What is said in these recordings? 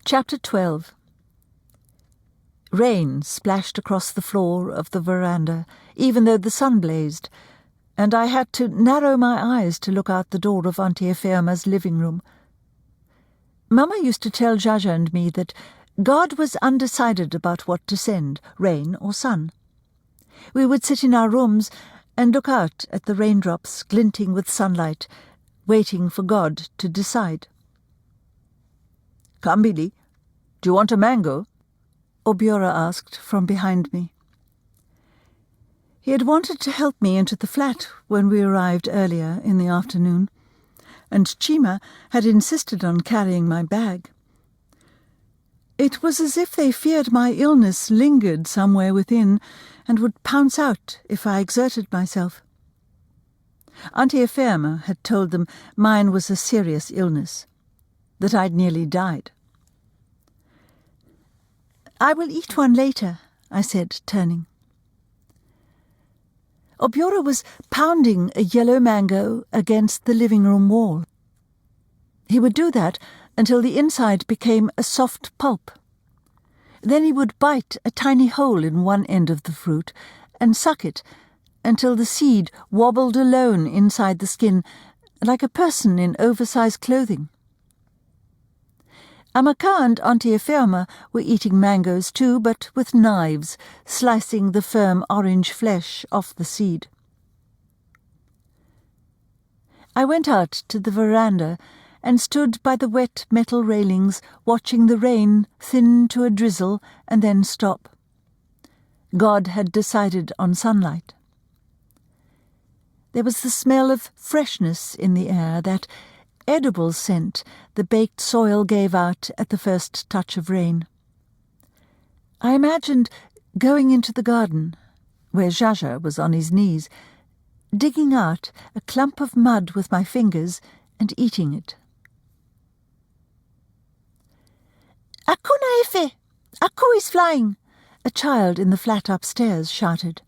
Chapter 12. Rain splashed across the floor of the veranda, even though the sun blazed, and I had to narrow my eyes to look out the door of Auntie Efirma's living room. Mama used to tell Jaja and me that God was undecided about what to send, rain or sun. We would sit in our rooms and look out at the raindrops glinting with sunlight, waiting for God to decide. "Come, Billy, do you want a mango?" Obiora asked from behind me. He had wanted to help me into the flat when we arrived earlier in the afternoon, and Chima had insisted on carrying my bag. It was as if they feared my illness lingered somewhere within and would pounce out if I exerted myself. Auntie Efirma had told them mine was a serious illness, that I'd nearly died. "I will eat one later," I said, turning. Obiora was pounding a yellow mango against the living room wall. He would do that until the inside became a soft pulp. Then he would bite a tiny hole in one end of the fruit and suck it until the seed wobbled alone inside the skin, like a person in oversized clothing. Amaka and Auntie Efirma were eating mangoes too, but with knives, slicing the firm orange flesh off the seed. I went out to the veranda and stood by the wet metal railings, watching the rain thin to a drizzle and then stop. God had decided on sunlight. There was the smell of freshness in the air, that edible scent the baked soil gave out at the first touch of rain. I imagined going into the garden, where Jaja was on his knees, digging out a clump of mud with my fingers and eating it. "Aku Naefe! Aku is flying!" a child in the flat upstairs shouted.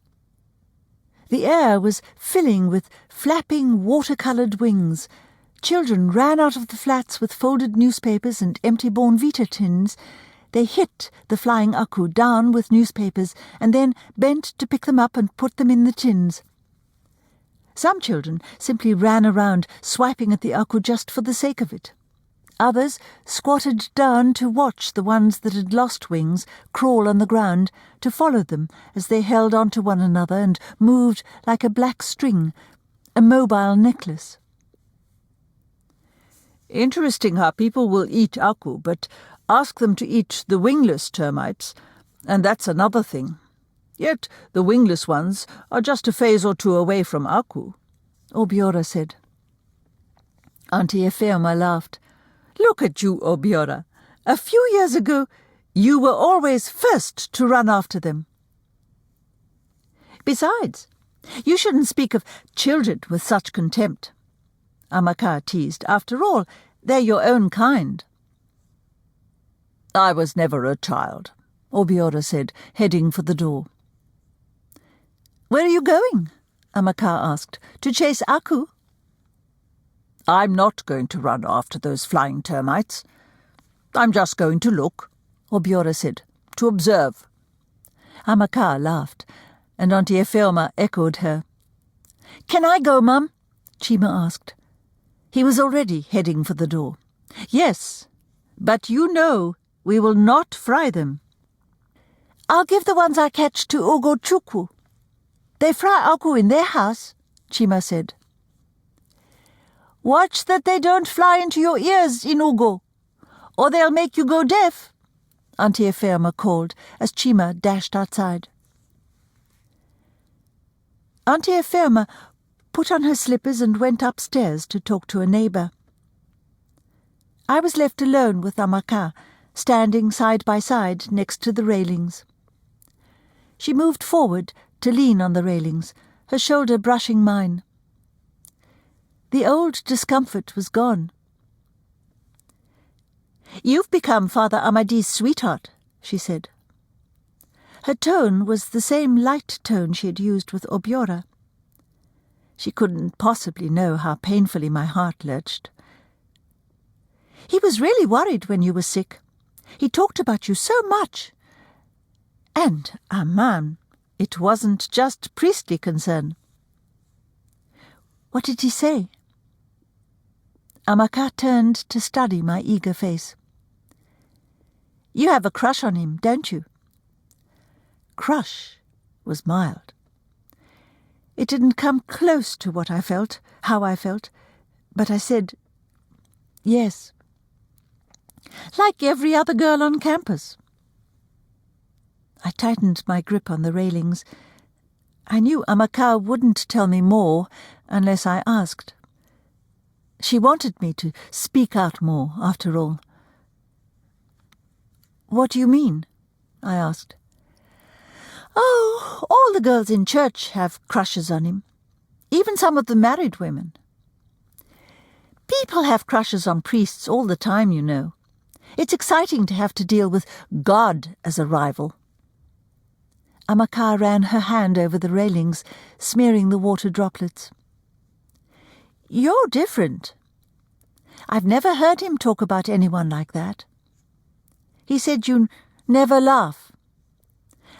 The air was filling with flapping water-coloured wings. Children ran out of the flats with folded newspapers and empty Bornvita tins. They hit the flying aku down with newspapers and then bent to pick them up and put them in the tins. Some children simply ran around, swiping at the aku just for the sake of it. Others squatted down to watch the ones that had lost wings crawl on the ground, to follow them as they held on to one another and moved like a black string, a mobile necklace. "Interesting how people will eat aku, but ask them to eat the wingless termites, and that's another thing. Yet the wingless ones are just a phase or two away from aku," Obiora said. Auntie Efirma laughed. "Look at you, Obiora. A few years ago, you were always first to run after them." "Besides, you shouldn't speak of children with such contempt," Amaka teased. "After all, they're your own kind." "I was never a child," Obiora said, heading for the door. "Where are you going?" Amaka asked. "To chase aku?" "I'm not going to run after those flying termites. I'm just going to look," Obiora said, "to observe." Amaka laughed, and Auntie Efirma echoed her. "Can I go, Mum?" Chima asked. He was already heading for the door. "Yes, but you know we will not fry them." "I'll give the ones I catch to Ugochukwu. They fry aku in their house," Chima said. "Watch that they don't fly into your ears, Inugo, or they'll make you go deaf," Auntie Efirma called as Chima dashed outside. Auntie Efirma put on her slippers and went upstairs to talk to a neighbour. I was left alone with Amaka, standing side by side next to the railings. She moved forward to lean on the railings, her shoulder brushing mine. The old discomfort was gone. "You've become Father Amadi's sweetheart," she said. Her tone was the same light tone she had used with Obiora. She couldn't possibly know how painfully my heart lurched. "He was really worried when you were sick. He talked about you so much. And, Aman, it wasn't just priestly concern. What did he say? Amaka turned to study my eager face. You have a crush on him, don't you? Crush was mild. It didn't come close to what I felt, how I felt, but I said, yes. Like every other girl on campus. I tightened my grip on the railings. I knew Amaka wouldn't tell me more unless I asked. She wanted me to speak out more, after all. What do you mean? I asked. Oh, all the girls in church have crushes on him. Even some of the married women. People have crushes on priests all the time, you know. It's exciting to have to deal with God as a rival. Amaka ran her hand over the railings, smearing the water droplets. You're different. I've never heard him talk about anyone like that. He said you never laugh.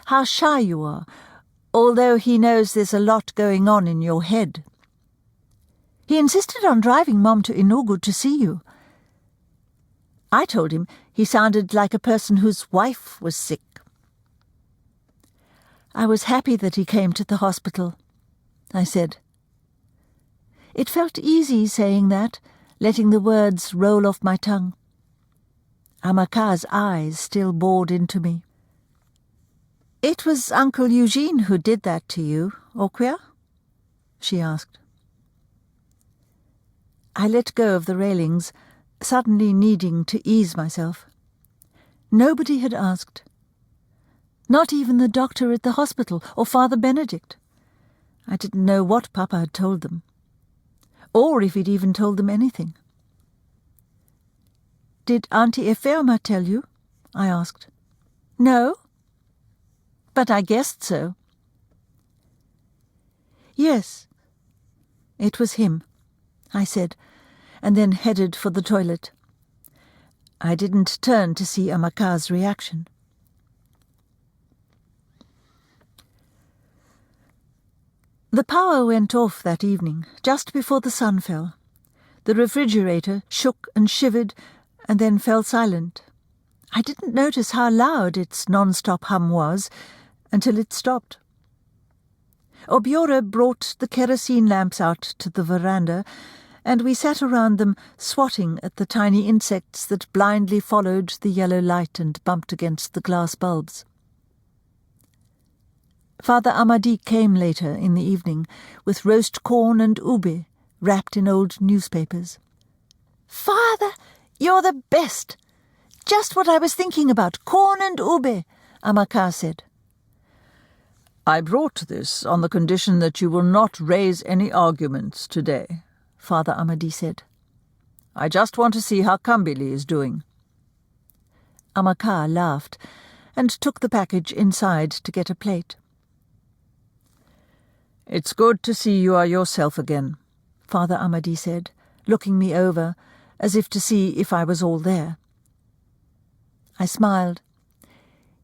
How shy you are, although he knows there's a lot going on in your head. He insisted on driving Mom to Enugu to see you. I told him he sounded like a person whose wife was sick. I was happy that he came to the hospital, I said. It felt easy saying that, letting the words roll off my tongue. Amaka's eyes still bored into me. It was Uncle Eugene who did that to you, Okwia? She asked. I let go of the railings, suddenly needing to ease myself. Nobody had asked. Not even the doctor at the hospital or Father Benedict. I didn't know what Papa had told them, or if he'd even told them anything. Did Auntie Efeoma tell you? I asked. No, but I guessed so. Yes, it was him, I said, and then headed for the toilet. I didn't turn to see Amaka's reaction. The power went off that evening, just before the sun fell. The refrigerator shook and shivered and then fell silent. I didn't notice how loud its non-stop hum was until it stopped. Obiora brought the kerosene lamps out to the veranda, and we sat around them swatting at the tiny insects that blindly followed the yellow light and bumped against the glass bulbs. Father Amadi came later in the evening with roast corn and ube wrapped in old newspapers. "Father, you're the best! Just what I was thinking about, corn and ube," Amaka said. I brought this on the condition that you will not raise any arguments today, Father Amadi said. I just want to see how Kambili is doing. Amaka laughed and took the package inside to get a plate. It's good to see you are yourself again, Father Amadi said, looking me over as if to see if I was all there. I smiled.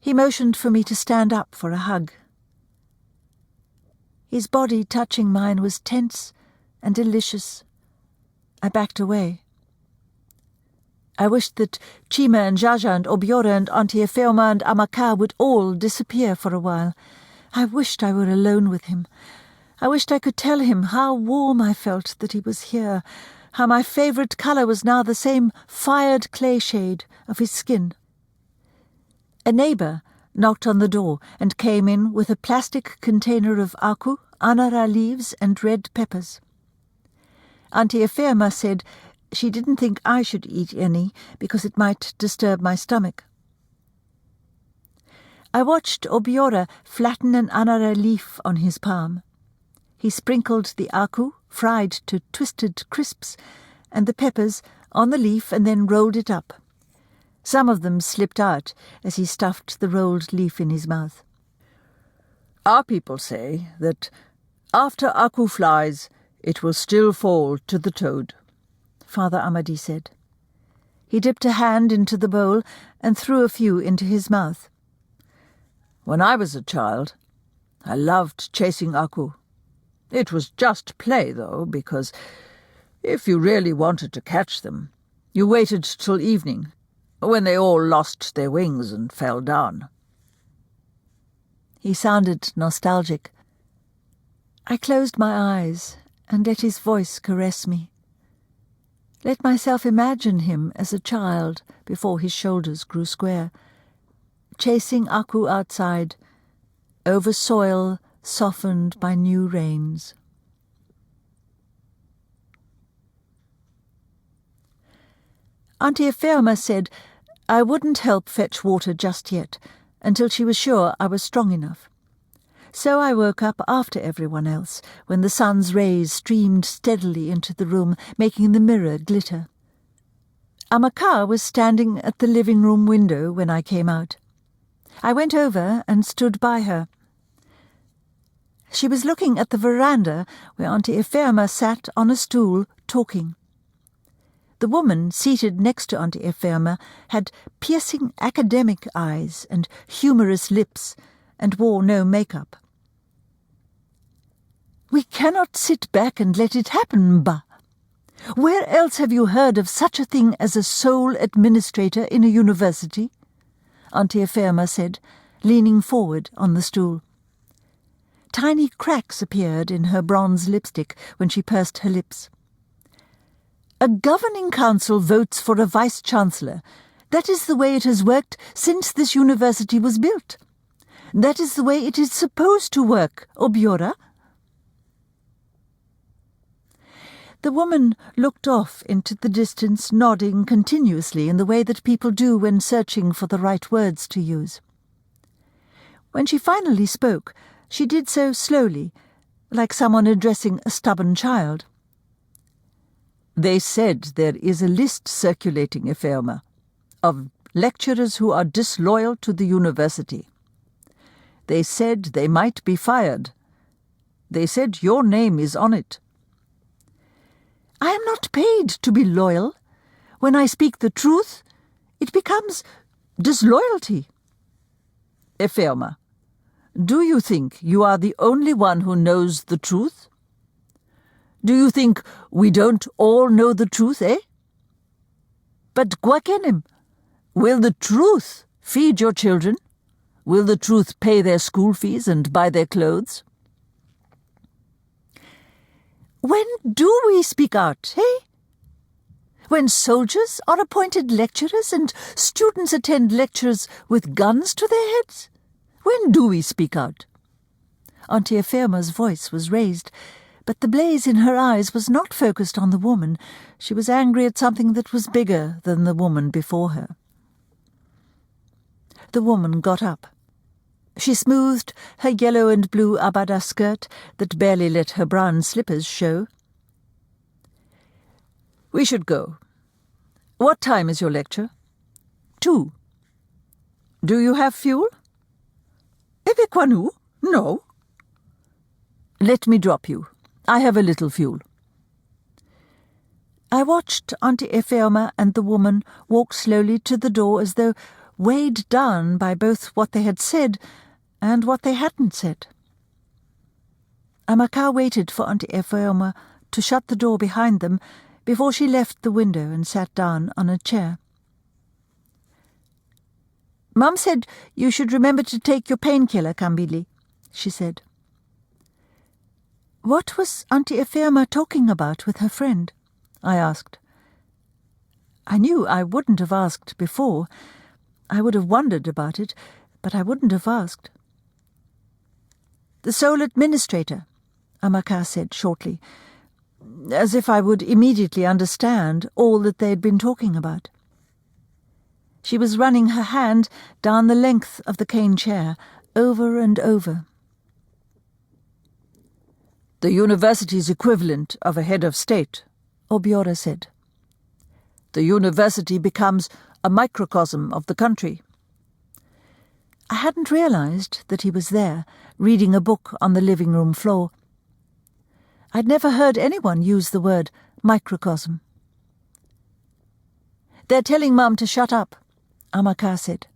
He motioned for me to stand up for a hug. His body touching mine was tense and delicious. I backed away. I wished that Chima and Jaja and Obiora and Auntie Efeoma and Amaka would all disappear for a while. I wished I were alone with him. I wished I could tell him how warm I felt that he was here, how my favourite colour was now the same fired clay shade of his skin. A neighbour knocked on the door and came in with a plastic container of aku, anara leaves and red peppers. Auntie Efeoma said she didn't think I should eat any because it might disturb my stomach. I watched Obiora flatten an anara leaf on his palm. He sprinkled the aku, fried to twisted crisps, and the peppers on the leaf and then rolled it up. Some of them slipped out as he stuffed the rolled leaf in his mouth. Our people say that after aku flies, it will still fall to the toad, Father Amadi said. He dipped a hand into the bowl and threw a few into his mouth. When I was a child, I loved chasing aku. It was just play, though, because if you really wanted to catch them, you waited till evening, when they all lost their wings and fell down. He sounded nostalgic. I closed my eyes and let his voice caress me. Let myself imagine him as a child before his shoulders grew square, chasing aku outside, over soil softened by new rains. Auntie Ephema said I wouldn't help fetch water just yet, until she was sure I was strong enough. So I woke up after everyone else, when the sun's rays streamed steadily into the room, making the mirror glitter. Amaka was standing at the living-room window when I came out. I went over and stood by her. She was looking at the veranda where Auntie Ephema sat on a stool, talking. The woman seated next to Auntie Ephema had piercing academic eyes and humorous lips, and wore no makeup. "We cannot sit back and let it happen, Ba. Where else have you heard of such a thing as a sole administrator in a university?" Auntie Ephema said, leaning forward on the stool. Tiny cracks appeared in her bronze lipstick when she pursed her lips. "A governing council votes for a vice-chancellor. That is the way it has worked since this university was built. That is the way it is supposed to work, Obiora." The woman looked off into the distance, nodding continuously in the way that people do when searching for the right words to use. When she finally spoke, she did so slowly, like someone addressing a stubborn child. "They said there is a list circulating, Ephema, of lecturers who are disloyal to the university. They said they might be fired. They said your name is on it." "I am not paid to be loyal. When I speak the truth, it becomes disloyalty." "Ephema, do you think you are the only one who knows the truth? Do you think we don't all know the truth, eh? But Gwakenim, will the truth feed your children? Will the truth pay their school fees and buy their clothes?" "When do we speak out, eh? When soldiers are appointed lecturers and students attend lectures with guns to their heads? When do we speak out?" Auntie Ephema's voice was raised, but the blaze in her eyes was not focused on the woman. She was angry at something that was bigger than the woman before her. The woman got up. She smoothed her yellow and blue abada skirt that barely let her brown slippers show. "We should go. What time is your lecture?" 2. "Do you have fuel?" "Ebekwanu? No." "Let me drop you. I have a little fuel." I watched Auntie Ephema and the woman walk slowly to the door as though weighed down by both what they had said and what they hadn't said. Amaka waited for Auntie Ephema to shut the door behind them before she left the window and sat down on a chair. "Mum said you should remember to take your painkiller, Kambili," she said. "What was Auntie Ephema talking about with her friend?" I asked. I knew I wouldn't have asked before. I would have wondered about it, but I wouldn't have asked. "The sole administrator," Amaka said shortly, as if I would immediately understand all that they had been talking about. She was running her hand down the length of the cane chair, over and over. "The university's equivalent of a head of state," Obiora said. "The university becomes a microcosm of the country." I hadn't realized that he was there, reading a book on the living-room floor. I'd never heard anyone use the word microcosm. "They're telling Mum to shut up," Amaka said.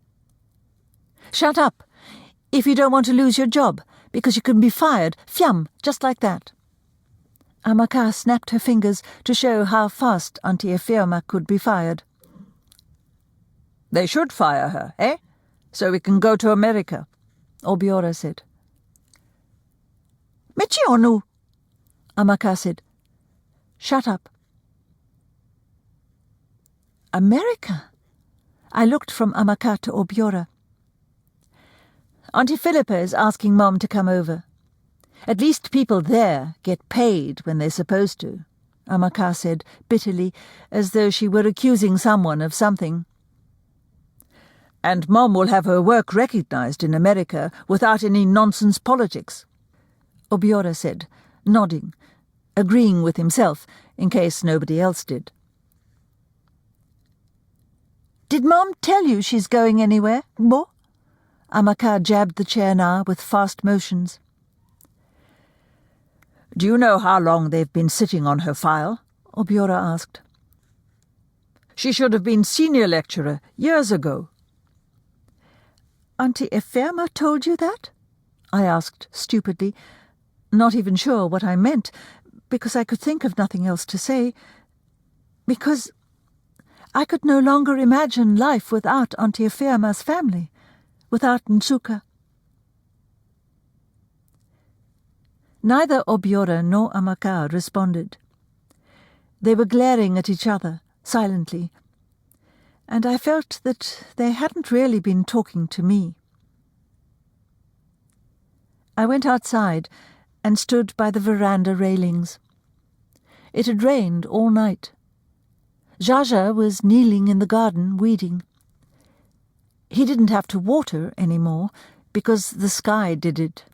"Shut up, if you don't want to lose your job, because you can be fired, fiam, just like that." Amaka snapped her fingers to show how fast Auntie Efeoma could be fired. "They should fire her, eh? So we can go to America," Obiora said. "Michionu," Amaka said. "Shut up." America? I looked from Amaka to Obiora. "Auntie Philippa is asking Mom to come over. At least people there get paid when they're supposed to," Amaka said bitterly, as though she were accusing someone of something. "And Mom will have her work recognized in America without any nonsense politics," Obiora said, nodding, agreeing with himself in case nobody else did. "Did Mom tell you she's going anywhere, Bo?" Amaka jabbed the chair now with fast motions. "Do you know how long they've been sitting on her file?" Obiora asked. "She should have been senior lecturer years ago." "Auntie Efeoma told you that?" I asked stupidly, not even sure what I meant, because I could think of nothing else to say, because I could no longer imagine life without Auntie Efeoma's family, without Nsuka. Neither Obiora nor Amaka responded. They were glaring at each other, silently, and I felt that they hadn't really been talking to me. I went outside and stood by the veranda railings. It had rained all night. Jaja was kneeling in the garden, weeding. He didn't have to water any more, because the sky did it.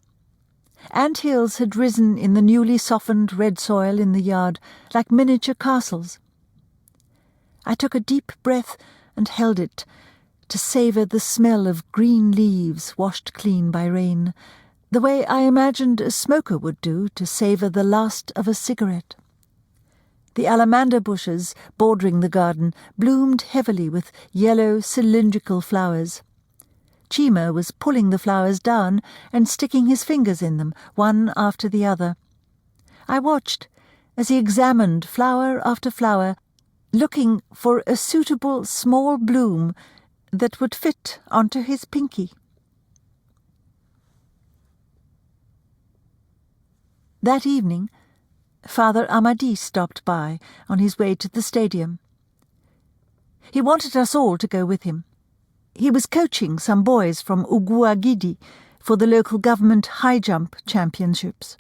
Ant-hills had risen in the newly softened red soil in the yard, like miniature castles. I took a deep breath and held it, to savour the smell of green leaves washed clean by rain, the way I imagined a smoker would do to savour the last of a cigarette. The alamander bushes bordering the garden bloomed heavily with yellow cylindrical flowers. Chima was pulling the flowers down and sticking his fingers in them, one after the other. I watched as he examined flower after flower, looking for a suitable small bloom that would fit onto his pinky. That evening, Father Amadi stopped by on his way to the stadium. He wanted us all to go with him. He was coaching some boys from Uguagidi for the local government high jump championships.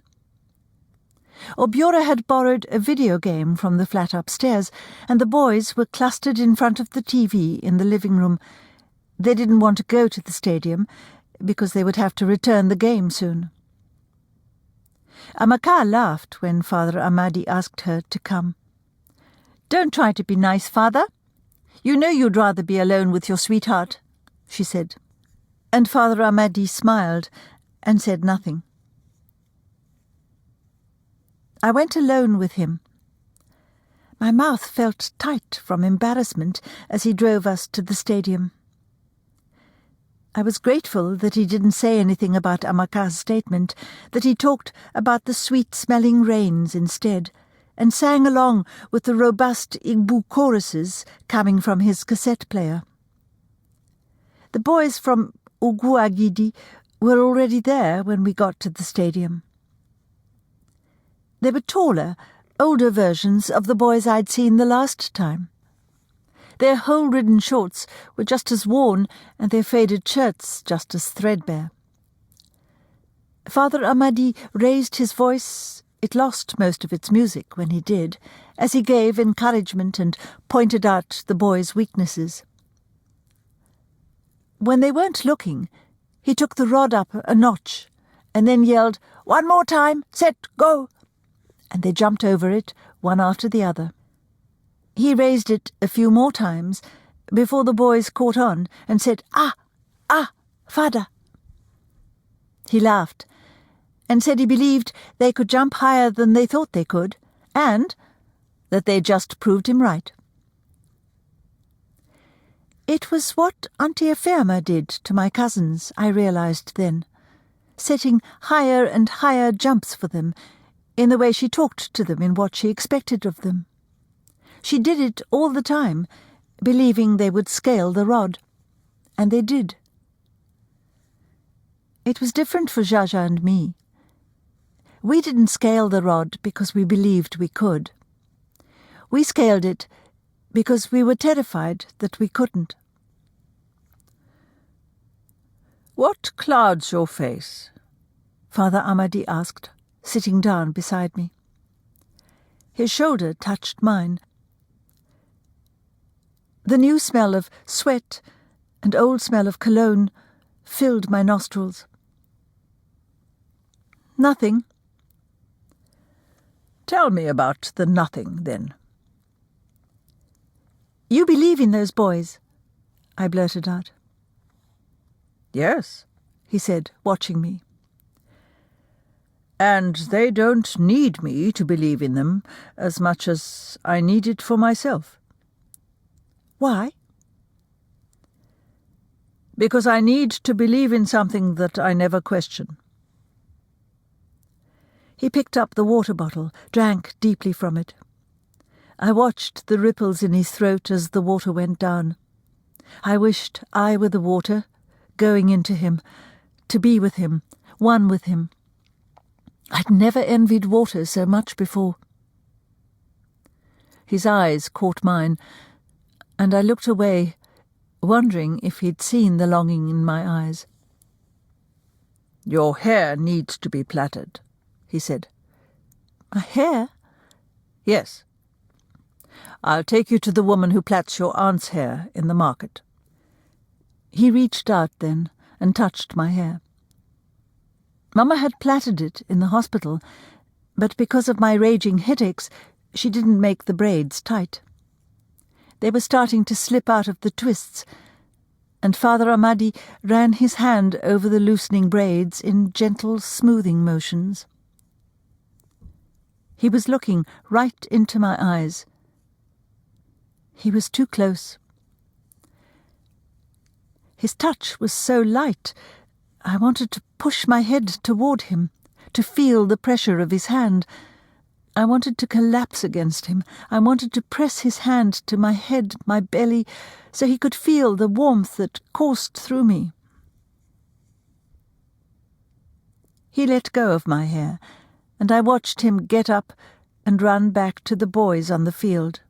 Obiora had borrowed a video game from the flat upstairs, and the boys were clustered in front of the TV in the living room. They didn't want to go to the stadium, because they would have to return the game soon. Amaka laughed when Father Amadi asked her to come. "Don't try to be nice, Father. You know you'd rather be alone with your sweetheart," she said. And Father Amadi smiled and said nothing. I went alone with him. My mouth felt tight from embarrassment as he drove us to the stadium. I was grateful that he didn't say anything about Amaka's statement, that he talked about the sweet-smelling rains instead, and sang along with the robust Igbo choruses coming from his cassette player. The boys from Uguagidi were already there when we got to the stadium. They were taller, older versions of the boys I'd seen the last time. Their hole-ridden shorts were just as worn and their faded shirts just as threadbare. Father Amadi raised his voice. It lost most of its music when he did, as he gave encouragement and pointed out the boys' weaknesses. When they weren't looking, he took the rod up a notch and then yelled, "One more time, set, go!" and they jumped over it, one after the other. He raised it a few more times before the boys caught on and said, "Ah, Father." He laughed and said he believed they could jump higher than they thought they could, and that they just proved him right. It was what Auntie Ephema did to my cousins, I realized then, setting higher and higher jumps for them, in the way she talked to them, in what she expected of them. She did it all the time, believing they would scale the rod. And they did. It was different for Jaja and me. We didn't scale the rod because we believed we could. We scaled it because we were terrified that we couldn't. "What clouds your face?" Father Amadi asked, sitting down beside me. His shoulder touched mine. The new smell of sweat and old smell of cologne filled my nostrils. "Nothing." "Tell me about the nothing, then." "You believe in those boys," I blurted out. "Yes," he said, watching me. "And they don't need me to believe in them as much as I need it for myself." "Why?" "Because I need to believe in something that I never question." He picked up the water bottle, drank deeply from it. I watched the ripples in his throat as the water went down. I wished I were the water, going into him, to be with him, one with him. I'd never envied water so much before. His eyes caught mine, and I looked away, wondering if he'd seen the longing in my eyes. "Your hair needs to be plaited," he said. "My hair?" "Yes. I'll take you to the woman who plaits your aunt's hair in the market." He reached out then and touched my hair. Mama had plaited it in the hospital, but because of my raging headaches, she didn't make the braids tight. They were starting to slip out of the twists, and Father Amadi ran his hand over the loosening braids in gentle smoothing motions. He was looking right into my eyes. He was too close. His touch was so light, I wanted to push my head toward him, to feel the pressure of his hand. I wanted to collapse against him. I wanted to press his hand to my head, my belly, so he could feel the warmth that coursed through me. He let go of my hair, and I watched him get up and run back to the boys on the field.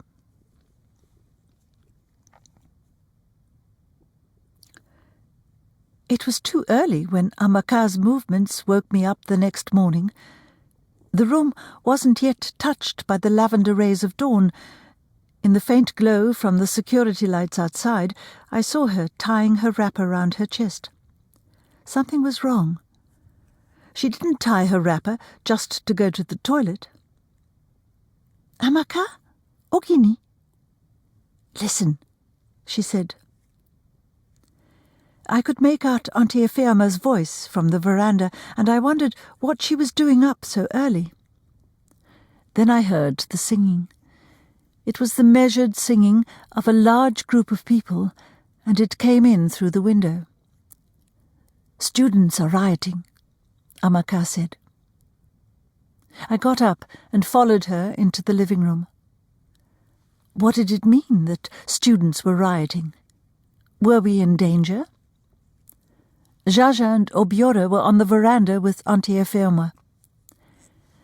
It was too early when Amaka's movements woke me up the next morning. The room wasn't yet touched by the lavender rays of dawn. In the faint glow from the security lights outside, I saw her tying her wrapper round her chest. Something was wrong. She didn't tie her wrapper just to go to the toilet. "Amaka? Ogini?" "Listen," she said. I could make out Auntie Ephema's voice from the veranda, and I wondered what she was doing up so early. Then I heard the singing. It was the measured singing of a large group of people, and it came in through the window. "Students are rioting," Amaka said. I got up and followed her into the living room. What did it mean that students were rioting? Were we in danger? Jaja and Obiora were on the veranda with Auntie Ephema.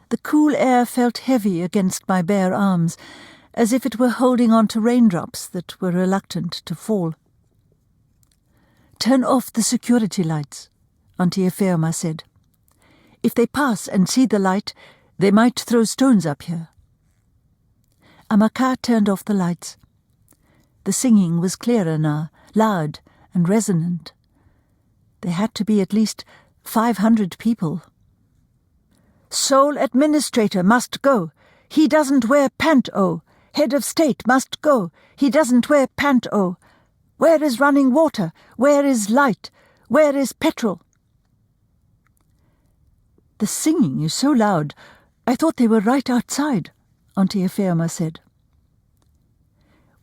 The cool air felt heavy against my bare arms, as if it were holding on to raindrops that were reluctant to fall. "Turn off the security lights," Auntie Ephema said. "If they pass and see the light, they might throw stones up here." Amaka turned off the lights. The singing was clearer now, loud and resonant. There had to be at least 500 people. "Sole administrator must go. He doesn't wear pant-o. Head of state must go. He doesn't wear pant-o. Where is running water? Where is light? Where is petrol?" "The singing is so loud. I thought they were right outside," Auntie Ephema said.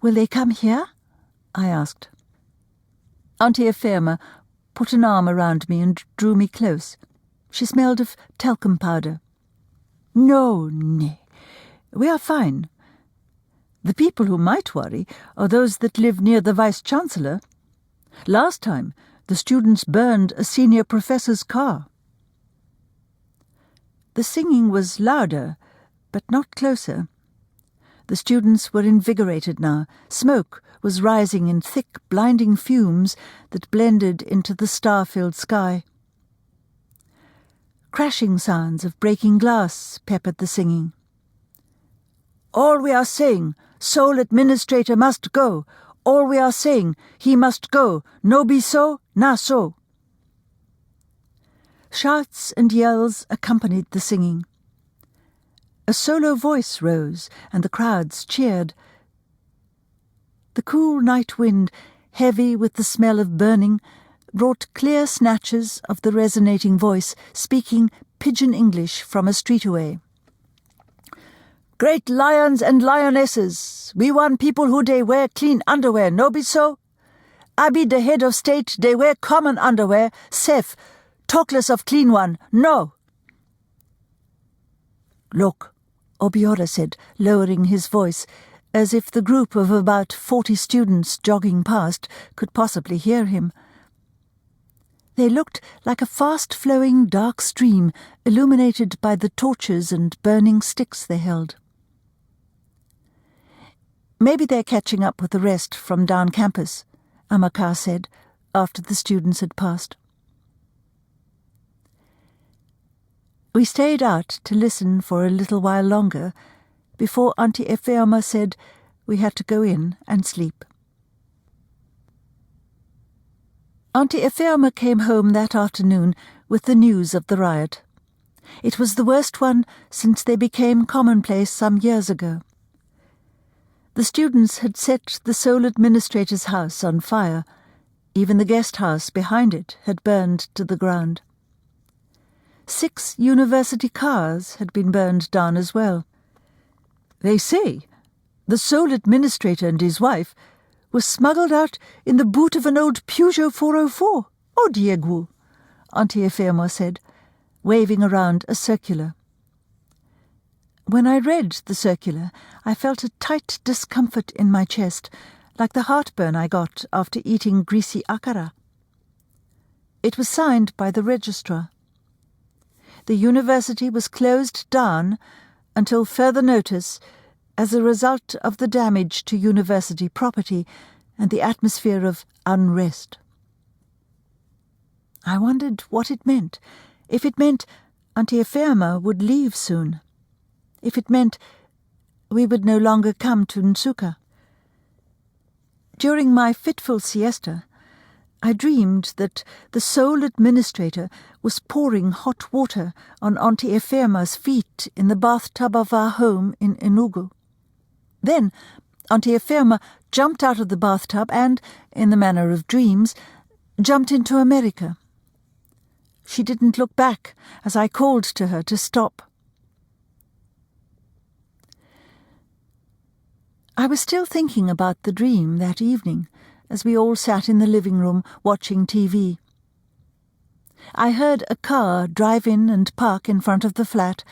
"Will they come here?" I asked. Auntie Ephema put an arm around me and drew me close. She smelled of talcum powder. No, we are fine. The people who might worry are those that live near the Vice-Chancellor. Last time, the students burned a senior professor's car. The singing was louder, but not closer. The students were invigorated now. Smoke was rising in thick, blinding fumes that blended into the star-filled sky. Crashing sounds of breaking glass peppered the singing. All we are saying, sole administrator must go. All we are saying, he must go. No be so, na so. Shouts and yells accompanied the singing. A solo voice rose, and the crowds cheered. The cool night wind, heavy with the smell of burning, brought clear snatches of the resonating voice, speaking pidgin English from a street away. Great lions and lionesses, we want people who they wear clean underwear, no be so? I be the head of state, they wear common underwear, safe, talkless of clean one, no. Look, Obiora said, lowering his voice, as if the group of about 40 students jogging past could possibly hear him. They looked like a fast-flowing dark stream, illuminated by the torches and burning sticks they held. Maybe they're catching up with the rest from down campus, Amaka said, after the students had passed. We stayed out to listen for a little while longer, before Auntie Ephema said we had to go in and sleep. Auntie Ephema came home that afternoon with the news of the riot. It was the worst one since they became commonplace some years ago. The students had set the sole administrator's house on fire. Even the guest house behind it had burned to the ground. 6 university cars had been burned down as well. They say the sole administrator and his wife were smuggled out in the boot of an old Peugeot 404. Oh, Diego, Auntie Ephema said, waving around a circular. When I read the circular, I felt a tight discomfort in my chest, like the heartburn I got after eating greasy akara. It was signed by the registrar. The university was closed down until further notice as a result of the damage to university property and the atmosphere of unrest. I wondered what it meant. If it meant Auntie Ephema would leave soon. If it meant we would no longer come to Nsuka. During my fitful siesta, I dreamed that the sole administrator was pouring hot water on Auntie Ephema's feet in the bathtub of our home in Enugu. Then Auntie Ephema jumped out of the bathtub and, in the manner of dreams, jumped into America. She didn't look back as I called to her to stop. I was still thinking about the dream that evening, as we all sat in the living room watching TV. I heard a car drive in and park in front of the flat,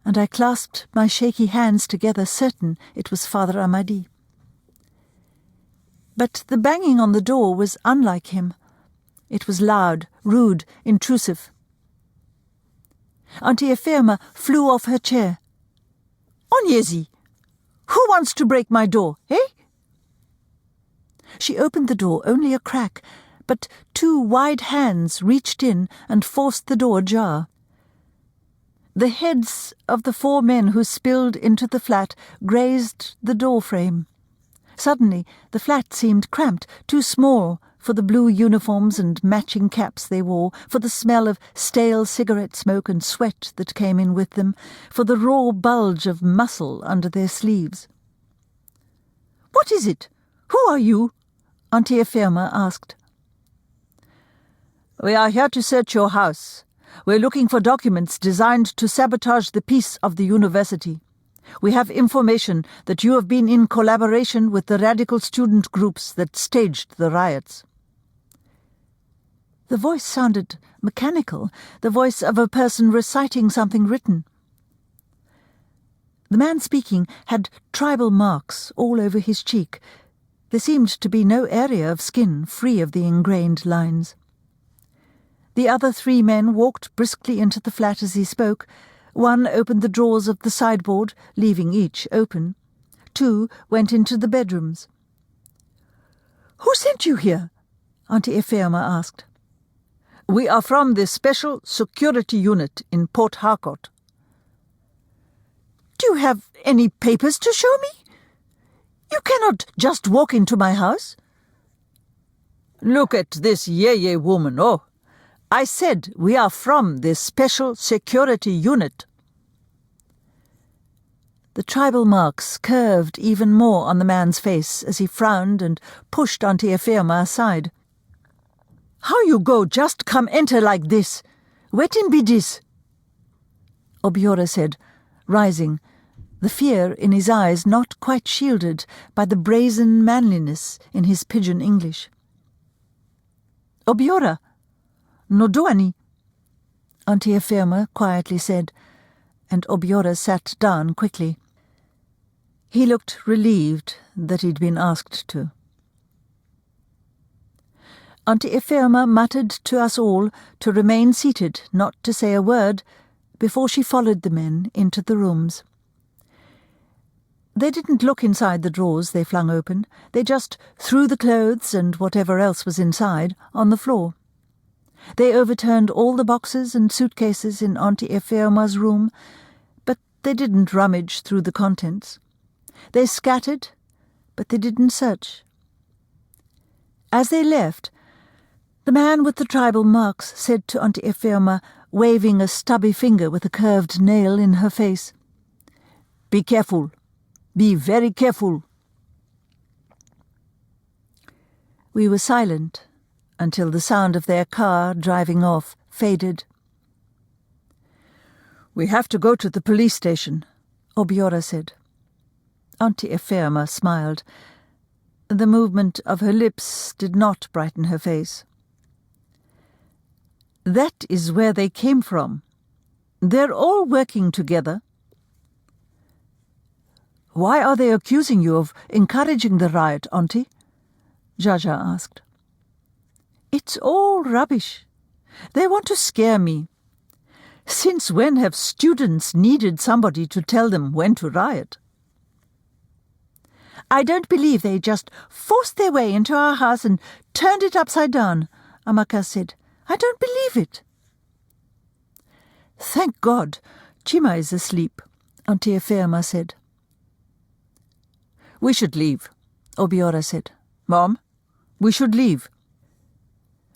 and I clasped my shaky hands together, certain it was Father Amadi. But the banging on the door was unlike him. It was loud, rude, intrusive. Auntie Ephema flew off her chair. "Onyezi, who wants to break my door, eh?" She opened the door only a crack, but 2 wide hands reached in and forced the door ajar. The heads of the 4 men who spilled into the flat grazed the door frame. Suddenly the flat seemed cramped, too small for the blue uniforms and matching caps they wore, for the smell of stale cigarette smoke and sweat that came in with them, for the raw bulge of muscle under their sleeves. "What is it? Who are you?" Auntie Ephema asked. "We are here to search your house. We're looking for documents designed to sabotage the peace of the university. We have information that you have been in collaboration with the radical student groups that staged the riots." The voice sounded mechanical, the voice of a person reciting something written. The man speaking had tribal marks all over his cheek. There seemed to be no area of skin free of the ingrained lines. The other 3 men walked briskly into the flat as he spoke. One opened the drawers of the sideboard, leaving each open. 2 went into the bedrooms. "Who sent you here?" Auntie Ephema asked. "We are from the Special Security Unit in Port Harcourt." "Do you have any papers to show me? You cannot just walk into my house." "Look at this yeye woman, oh! I said we are from the Special Security Unit." The tribal marks curved even more on the man's face as he frowned and pushed Auntie Ephema aside. "How you go just come enter like this? Wetin be this?" Obiora said, rising, the fear in his eyes not quite shielded by the brazen manliness in his pidgin English. "Obiora, no do any," Auntie Ephema quietly said, and Obiora sat down quickly. He looked relieved that he'd been asked to. Auntie Ephema muttered to us all to remain seated, not to say a word, before she followed the men into the rooms. They didn't look inside the drawers they flung open. They just threw the clothes and whatever else was inside on the floor. They overturned all the boxes and suitcases in Auntie Ephema's room, but they didn't rummage through the contents. They scattered, but they didn't search. As they left, the man with the tribal marks said to Auntie Ephema, waving a stubby finger with a curved nail in her face, "Be careful. Be very careful." We were silent until the sound of their car driving off faded. "We have to go to the police station," Obiora said. Auntie Ephema smiled. The movement of her lips did not brighten her face. "That is where they came from. They're all working together." "Why are they accusing you of encouraging the riot, Auntie?" Jaja asked. "It's all rubbish. They want to scare me. Since when have students needed somebody to tell them when to riot?" "I don't believe they just forced their way into our house and turned it upside down," Amaka said. "I don't believe it." "Thank God, Chima is asleep," Auntie Ephema said. "We should leave," Obiora said. "Mom, we should leave.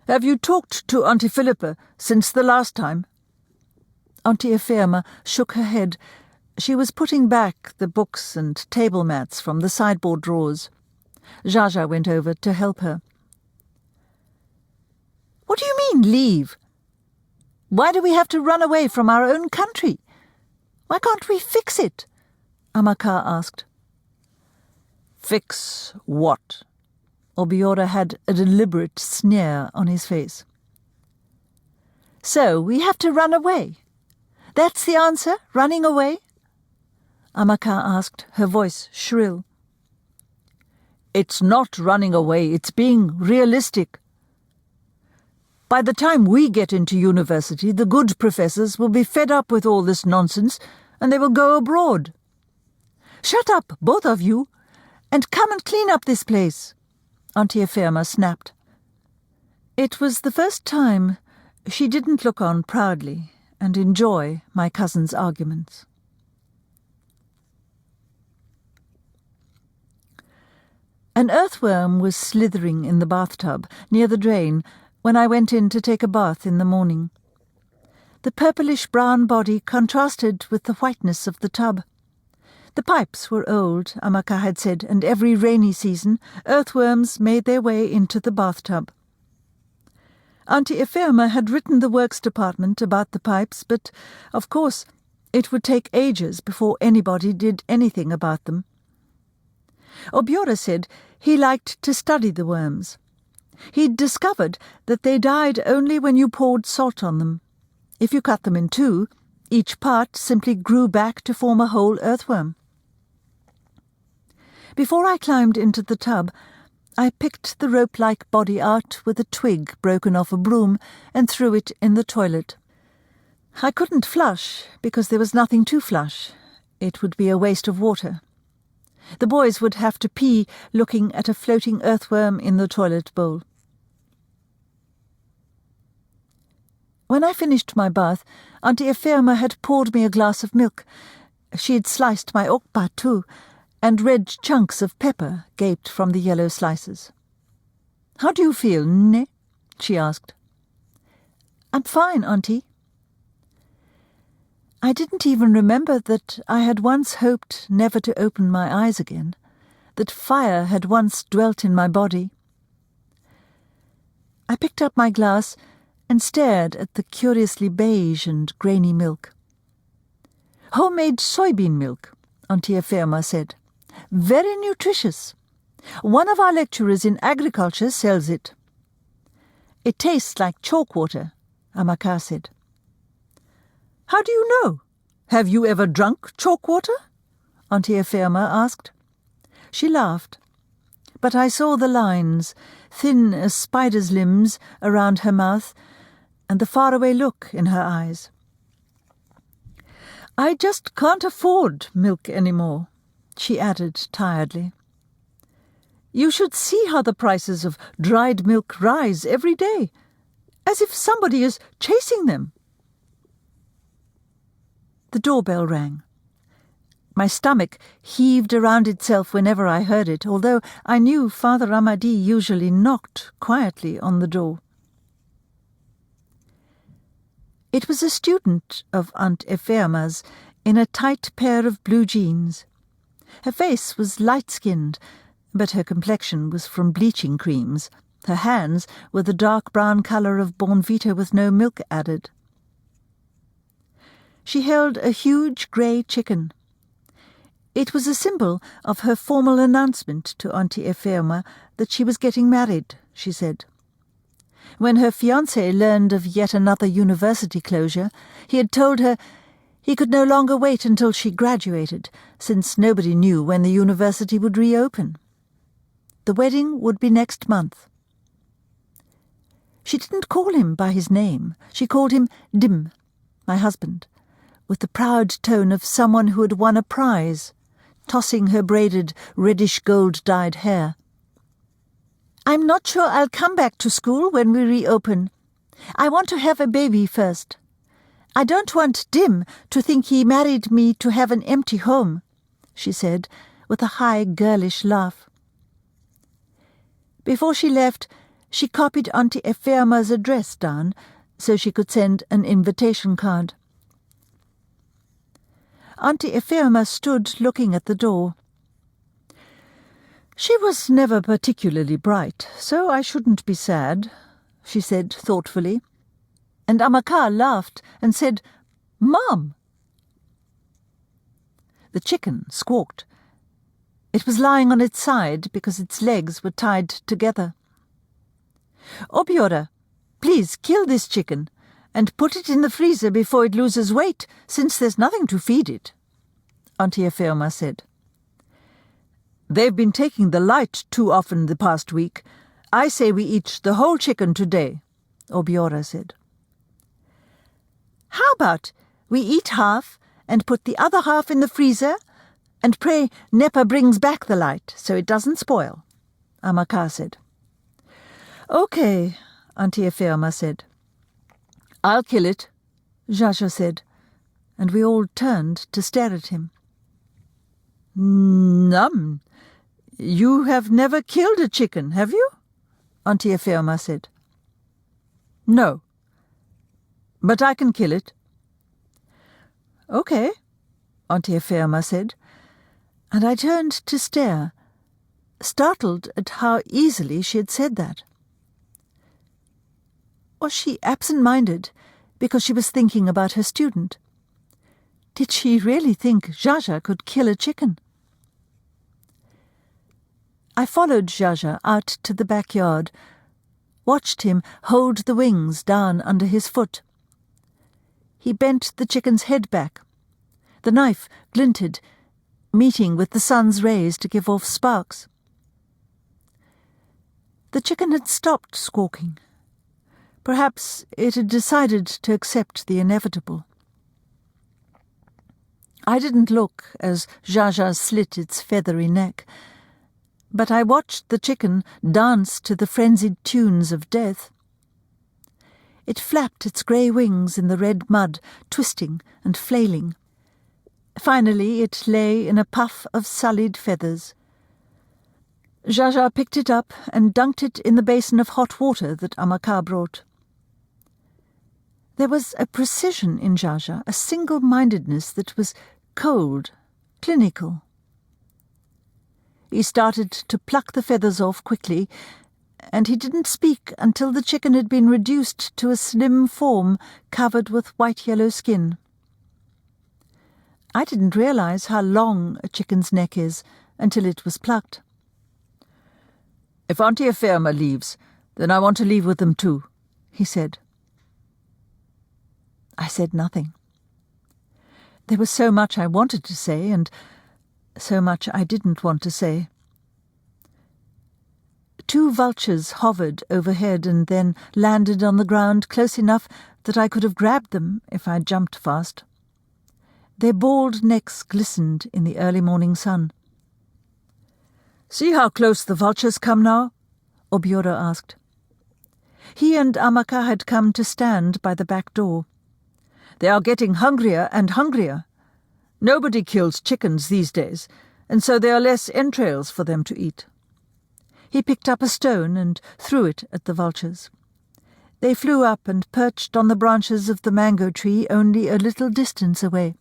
Have you talked to Auntie Philippa since the last time?" Auntie Ephema shook her head. She was putting back the books and table mats from the sideboard drawers. Jaja went over to help her. "What do you mean, leave? Why do we have to run away from our own country? Why can't we fix it?" Amaka asked. "Fix what?" Obiora had a deliberate sneer on his face. "So we have to run away. That's the answer, running away?" Amaka asked, her voice shrill. "It's not running away, it's being realistic. By the time we get into university, the good professors will be fed up with all this nonsense, and they will go abroad." "Shut up, both of you, and come and clean up this place," Auntie Ephema snapped. It was the first time she didn't look on proudly and enjoy my cousin's arguments. An earthworm was slithering in the bathtub near the drain when I went in to take a bath in the morning. The purplish-brown body contrasted with the whiteness of the tub. The pipes were old, Amaka had said, and every rainy season earthworms made their way into the bathtub. Auntie Ephema had written the works department about the pipes, but, of course, it would take ages before anybody did anything about them. Obiora said he liked to study the worms. He'd discovered that they died only when you poured salt on them. If you cut them in two, each part simply grew back to form a whole earthworm. Before I climbed into the tub, I picked the rope-like body out with a twig broken off a broom and threw it in the toilet. I couldn't flush because there was nothing to flush. It would be a waste of water. The boys would have to pee looking at a floating earthworm in the toilet bowl. When I finished my bath, Auntie Ephema had poured me a glass of milk. She had sliced my okpa too, and red chunks of pepper gaped from the yellow slices. "How do you feel, Nne?" she asked. "I'm fine, Auntie." I didn't even remember that I had once hoped never to open my eyes again, that fire had once dwelt in my body. I picked up my glass and stared at the curiously beige and grainy milk. "Homemade soybean milk," Auntie Ephema said. "Very nutritious. One of our lecturers in agriculture sells it." "It tastes like chalk water," Amaka said. "How do you know? Have you ever drunk chalk water?" Auntie Ephema asked. She laughed, but I saw the lines, thin as spider's limbs, around her mouth, and the faraway look in her eyes. "I just can't afford milk anymore," she added tiredly. "You should see how the prices of dried milk rise every day, as if somebody is chasing them." The doorbell rang. My stomach heaved around itself whenever I heard it, although I knew Father Amadi usually knocked quietly on the door. It was a student of Aunt Ephema's in a tight pair of blue jeans. Her face was light-skinned, but her complexion was from bleaching creams. Her hands were the dark brown colour of Bonvita with no milk added. She held a huge grey chicken. It was a symbol of her formal announcement to Auntie Ephema that she was getting married, she said. When her fiancé learned of yet another university closure, he had told her he could no longer wait until she graduated, since nobody knew when the university would reopen. The wedding would be next month. She didn't call him by his name. She called him Dim, my husband, with the proud tone of someone who had won a prize, tossing her braided, reddish-gold-dyed hair. "I'm not sure I'll come back to school when we reopen. I want to have a baby first. I don't want Dim to think he married me to have an empty home," she said, with a high, girlish laugh. Before she left, she copied Auntie Ephema's address down so she could send an invitation card. Auntie Ephema stood looking at the door. "She was never particularly bright, so I shouldn't be sad," she said thoughtfully. And Amaka laughed and said, "Mom!" The chicken squawked. It was lying on its side because its legs were tied together. "Obiora, please kill this chicken and put it in the freezer before it loses weight, since there's nothing to feed it," Auntie Ephema said. "They've been taking the light too often the past week. I say we eat the whole chicken today," Obiora said. "How about we eat half and put the other half in the freezer and pray Nepa brings back the light so it doesn't spoil," Amaka said. "Okay," Auntie Ephema said. "I'll kill it," Jaja said, and we all turned to stare at him. "Num, you have never killed a chicken, have you?" Auntie Ephema said. "No, but I can kill it." "Okay," Auntie Ephema said, and I turned to stare, startled at how easily she had said that. Was she absent-minded because she was thinking about her student? Did she really think Jaja could kill a chicken? I followed Jaja out to the backyard, watched him hold the wings down under his foot. He bent the chicken's head back. The knife glinted, meeting with the sun's rays to give off sparks. The chicken had stopped squawking. Perhaps it had decided to accept the inevitable. I didn't look as Jaja slit its feathery neck, but I watched the chicken dance to the frenzied tunes of death. It flapped its grey wings in the red mud, twisting and flailing. Finally it lay in a puff of sullied feathers. Jaja picked it up and dunked it in the basin of hot water that Amaka brought. There was a precision in Jaja, a single-mindedness that was cold, clinical. He started to pluck the feathers off quickly, and he didn't speak until the chicken had been reduced to a slim form covered with white-yellow skin. I didn't realize how long a chicken's neck is until it was plucked. "If Auntie Ephema leaves, then I want to leave with them too," he said. I said nothing. There was so much I wanted to say, and so much I didn't want to say. 2 vultures hovered overhead and then landed on the ground close enough that I could have grabbed them if I'd jumped fast. Their bald necks glistened in the early morning sun. "See how close the vultures come now?" Obiora asked. He and Amaka had come to stand by the back door. "They are getting hungrier and hungrier. Nobody kills chickens these days, and so there are less entrails for them to eat." He picked up a stone and threw it at the vultures. They flew up and perched on the branches of the mango tree only a little distance away.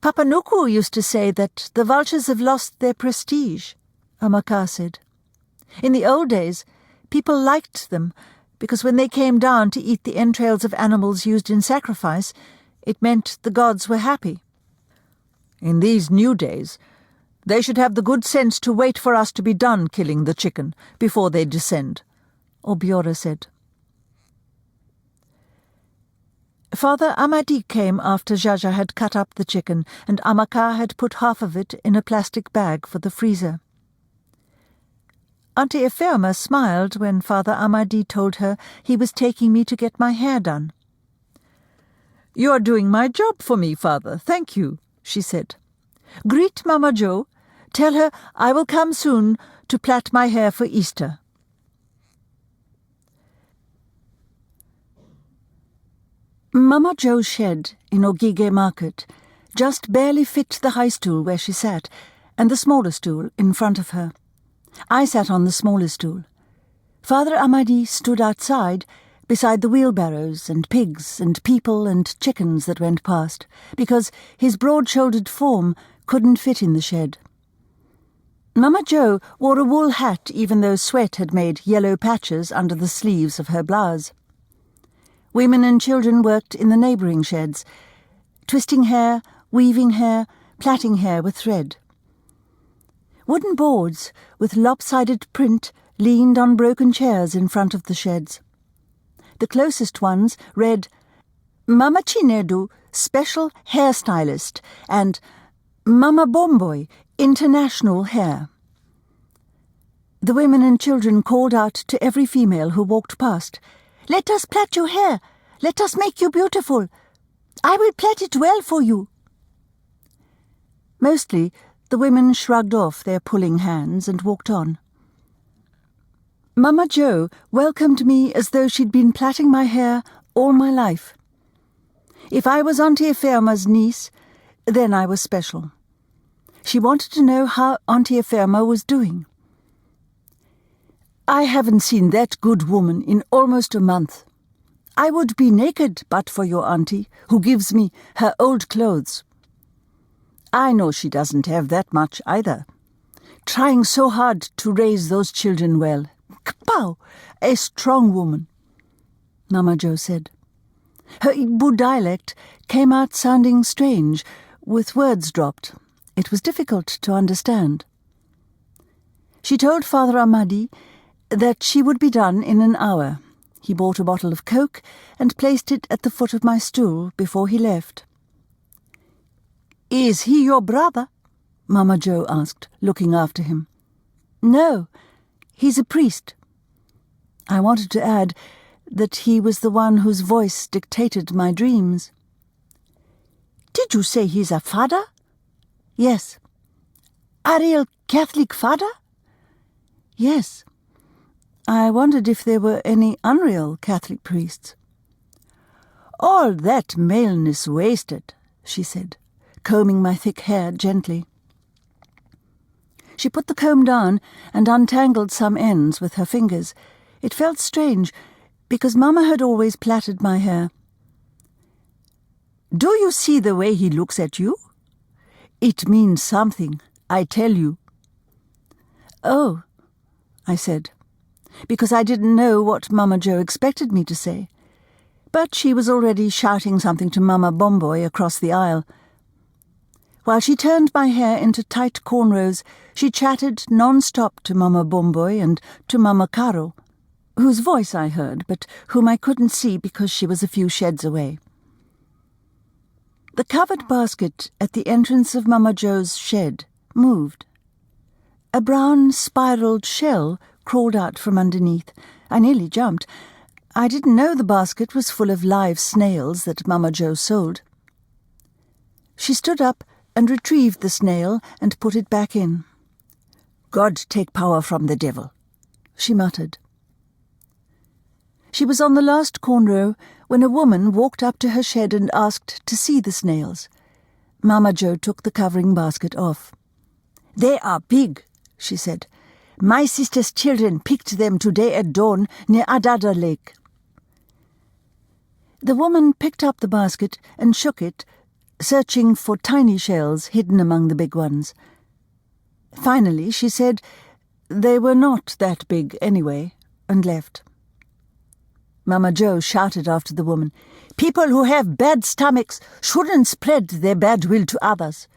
"Papa Nuku used to say that the vultures have lost their prestige," Amaka said. "In the old days, people liked them, because when they came down to eat the entrails of animals used in sacrifice, it meant the gods were happy. In these new days, they should have the good sense to wait for us to be done killing the chicken before they descend," Obiora said. Father Amadi came after Jaja had cut up the chicken, and Amaka had put half of it in a plastic bag for the freezer. Auntie Ephema smiled when Father Amadi told her he was taking me to get my hair done. "You are doing my job for me, Father, thank you," she said. "Greet Mama Jo. Tell her I will come soon to plait my hair for Easter." Mama Jo's shed in Ogige Market just barely fit the high stool where she sat, and the smaller stool in front of her. I sat on the smaller stool. Father Amadi stood outside, beside the wheelbarrows and pigs and people and chickens that went past, because his broad-shouldered form couldn't fit in the shed. Mama Jo wore a wool hat even though sweat had made yellow patches under the sleeves of her blouse. Women and children worked in the neighbouring sheds, twisting hair, weaving hair, plaiting hair with thread. Wooden boards with lopsided print leaned on broken chairs in front of the sheds. The closest ones read, "Mama Chinedu, Special Hairstylist," and "Mama Bomboy, International Hair." The women and children called out to every female who walked past, "Let us plait your hair. Let us make you beautiful. I will plait it well for you." Mostly, the women shrugged off their pulling hands and walked on. Mama Jo welcomed me as though she'd been plaiting my hair all my life. If I was Auntie Ephema's niece, then I was special. She wanted to know how Auntie Ephema was doing. "I haven't seen that good woman in almost a month. I would be naked but for your auntie, who gives me her old clothes. I know she doesn't have that much either. Trying so hard to raise those children well. Kapow! A strong woman," Mama Jo said. Her Igbo dialect came out sounding strange, with words dropped. It was difficult to understand. She told Father Amadi that she would be done in an hour. He bought a bottle of Coke and placed it at the foot of my stool before he left. "Is he your brother?" Mama Joe asked, looking after him. "No, he's a priest." I wanted to add that he was the one whose voice dictated my dreams. "Did you say he's a father?" "Yes." "A real Catholic father?" "Yes." I wondered if there were any unreal Catholic priests. "All that maleness wasted," she said, combing my thick hair gently. She put the comb down and untangled some ends with her fingers. It felt strange, because Mama had always plaited my hair. "Do you see the way he looks at you? It means something, I tell you." "Oh," I said, because I didn't know what Mama Joe expected me to say. But she was already shouting something to Mama Bomboy across the aisle. While she turned my hair into tight cornrows, she chatted non-stop to Mama Bomboy and to Mama Caro, whose voice I heard, but whom I couldn't see because she was a few sheds away. The covered basket at the entrance of Mama Joe's shed moved. A brown, spiraled shell crawled out from underneath. I nearly jumped. I didn't know the basket was full of live snails that Mama Joe sold. She stood up and retrieved the snail and put it back in. "God take power from the devil," she muttered. She was on the last cornrow when a woman walked up to her shed and asked to see the snails. Mama Joe took the covering basket off. "They are big," she said. "My sister's children picked them today at dawn near Adada Lake." The woman picked up the basket and shook it, searching for tiny shells hidden among the big ones. Finally, she said they were not that big anyway, and left. Mama Joe shouted after the woman, "People who have bad stomachs shouldn't spread their bad will to others.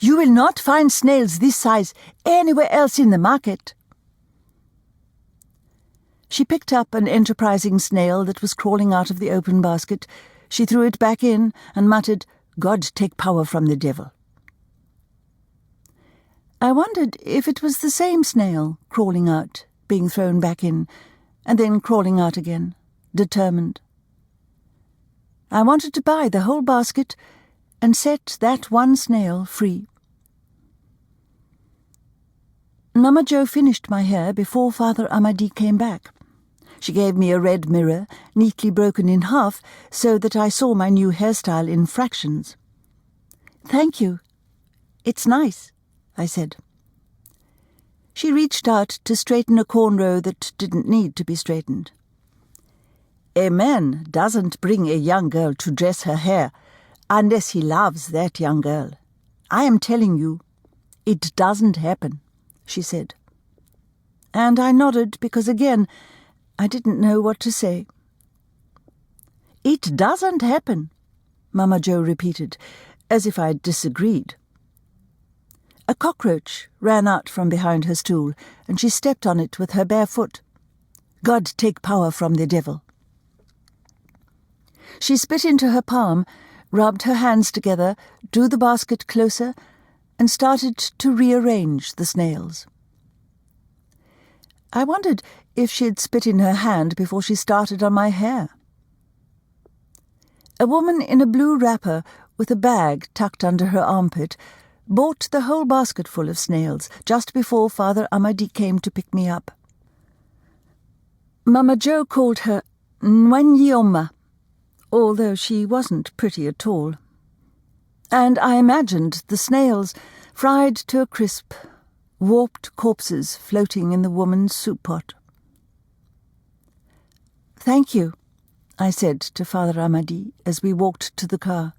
You will not find snails this size anywhere else in the market." She picked up an enterprising snail that was crawling out of the open basket. She threw it back in and muttered, "God take power from the devil." I wondered if it was the same snail crawling out, being thrown back in, and then crawling out again, determined. I wanted to buy the whole basket and set that one snail free. Mama Joe finished my hair before Father Amadi came back. She gave me a red mirror, neatly broken in half, so that I saw my new hairstyle in fractions. "Thank you. It's nice," I said. She reached out to straighten a cornrow that didn't need to be straightened. "A man doesn't bring a young girl to dress her hair unless he loves that young girl. I am telling you, it doesn't happen," she said. And I nodded because, again, I didn't know what to say. "It doesn't happen," Mama Joe repeated, as if I disagreed. A cockroach ran out from behind her stool, and she stepped on it with her bare foot. "God take power from the devil." She spit into her palm, rubbed her hands together, drew the basket closer, and started to rearrange the snails. I wondered if she had spit in her hand before she started on my hair. A woman in a blue wrapper with a bag tucked under her armpit bought the whole basketful of snails just before Father Amadi came to pick me up. Mama Joe called her Nwanyioma, although she wasn't pretty at all. And I imagined the snails fried to a crisp, warped corpses floating in the woman's soup pot. "Thank you," I said to Father Amadi as we walked to the car.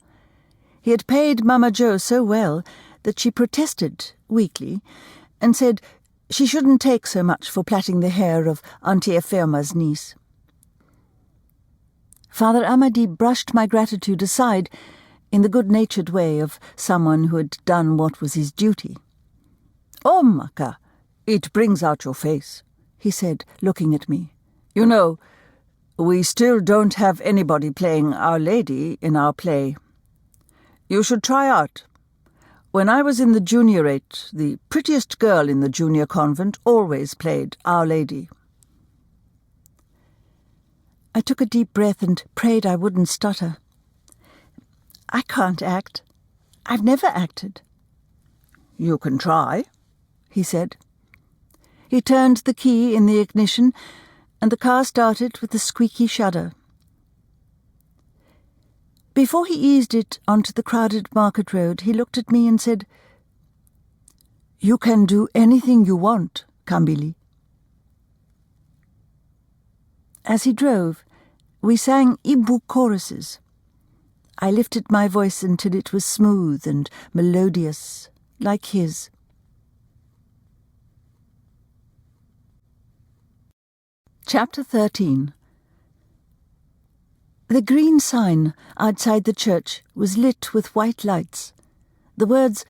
He had paid Mama Joe so well that she protested weakly and said she shouldn't take so much for plaiting the hair of Auntie Efema's niece. Father Amadi brushed my gratitude aside in the good-natured way of someone who had done what was his duty. "Oh, Maka, it brings out your face. he said, looking at me. You know, we still don't have anybody playing Our Lady in our play. You should try out. When I was in the juniorate, the prettiest girl in the junior convent always played Our Lady. I took a deep breath and prayed I wouldn't stutter. I can't act. I've never acted. You can try, he said. He turned the key in the ignition, and the car started with a squeaky shudder. Before he eased it onto the crowded market road, he looked at me and said, "You can do anything you want, Kambili." As he drove, we sang Ibu choruses. I lifted my voice until it was smooth and melodious, like his. Chapter 13. The green sign outside the church was lit with white lights. The words